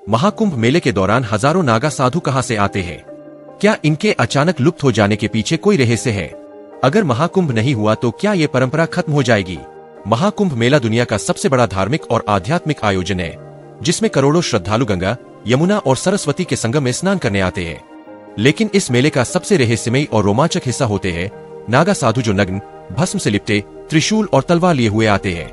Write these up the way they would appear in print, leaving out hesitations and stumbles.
महाकुंभ मेले के दौरान हजारों नागा साधु कहां से आते हैं? क्या इनके अचानक लुप्त हो जाने के पीछे कोई रहस्य है? अगर महाकुंभ नहीं हुआ तो क्या ये परंपरा खत्म हो जाएगी? महाकुंभ मेला दुनिया का सबसे बड़ा धार्मिक और आध्यात्मिक आयोजन है, जिसमें करोड़ों श्रद्धालु गंगा, यमुना और सरस्वती के संगम में स्नान करने आते हैं। लेकिन इस मेले का सबसे रहस्यमयी और रोमांचक हिस्सा होते हैं नागा साधु, जो नग्न, भस्म से लिपटे, त्रिशूल और तलवार लिए हुए आते हैं।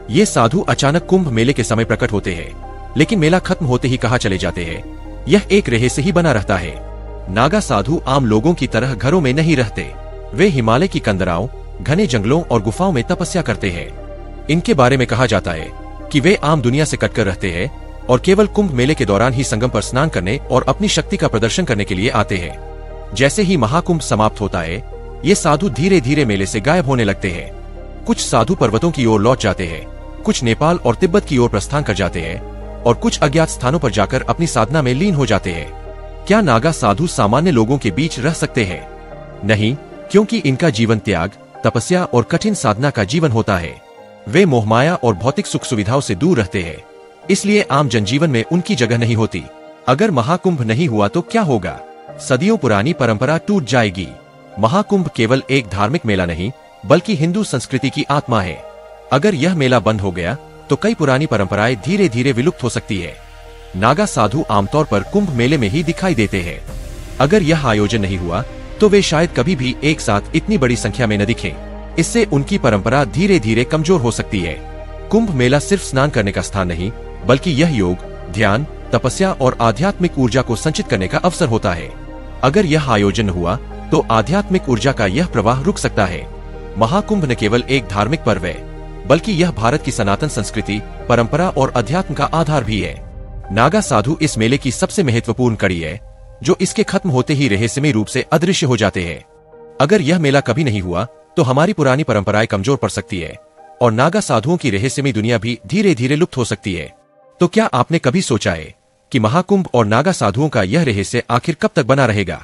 ये साधु अचानक कुंभ मेले के समय प्रकट होते हैं, लेकिन मेला खत्म होते ही कहाँ चले जाते हैं, यह एक रहस्य ही बना रहता है। नागा साधु आम लोगों की तरह घरों में नहीं रहते। वे हिमालय की कंदराओं, घने जंगलों और गुफाओं में तपस्या करते हैं। इनके बारे में कहा जाता है कि वे आम दुनिया से कटकर रहते हैं और केवल कुंभ मेले के दौरान ही संगम पर स्नान करने और अपनी शक्ति का प्रदर्शन करने के लिए आते हैं। जैसे ही महाकुंभ समाप्त होता है, ये साधु धीरे धीरे मेले से गायब होने लगते हैं। कुछ साधु पर्वतों की ओर लौट जाते हैं, कुछ नेपाल और तिब्बत की ओर प्रस्थान कर जाते हैं और कुछ अज्ञात स्थानों पर जाकर अपनी साधना में लीन हो जाते हैं। क्या नागा साधु सामान्य लोगों के बीच रह सकते हैं? नहीं, क्योंकि इनका जीवन त्याग, तपस्या और कठिन साधना का जीवन होता है। वे मोहमाया और भौतिक सुख सुविधाओं से दूर रहते हैं, इसलिए आम जनजीवन में उनकी जगह नहीं होती। अगर महाकुंभ नहीं हुआ तो क्या होगा? सदियों पुरानी परंपरा टूट जाएगी। महाकुंभ केवल एक धार्मिक मेला नहीं, बल्कि हिंदू संस्कृति की आत्मा है। अगर यह मेला बंद हो गया तो कई पुरानी परंपराएं धीरे धीरे विलुप्त हो सकती है। नागा साधु आमतौर पर कुंभ मेले में ही दिखाई देते हैं। अगर यह आयोजन नहीं हुआ तो वे शायद कभी भी एक साथ इतनी बड़ी संख्या में न दिखें। इससे उनकी परंपरा धीरे धीरे कमजोर हो सकती है। कुंभ मेला सिर्फ स्नान करने का स्थान नहीं, बल्कि यह योग, ध्यान, तपस्या और आध्यात्मिक ऊर्जा को संचित करने का अवसर होता है। अगर यह आयोजन हुआ तो आध्यात्मिक ऊर्जा का यह प्रवाह रुक सकता है। महाकुंभ न केवल एक धार्मिक पर्व है, बल्कि यह भारत की सनातन संस्कृति, परंपरा और अध्यात्म का आधार भी है। नागा साधु इस मेले की सबसे महत्वपूर्ण कड़ी है, जो इसके खत्म होते ही रहस्यमयी रूप से अदृश्य हो जाते हैं। अगर यह मेला कभी नहीं हुआ तो हमारी पुरानी परंपराएं कमजोर पड़ सकती है और नागा साधुओं की रहस्यमयी दुनिया भी धीरे धीरे लुप्त हो सकती है। तो क्या आपने कभी सोचा है कि महाकुंभ और नागा साधुओं का यह रहस्य आखिर कब तक बना रहेगा?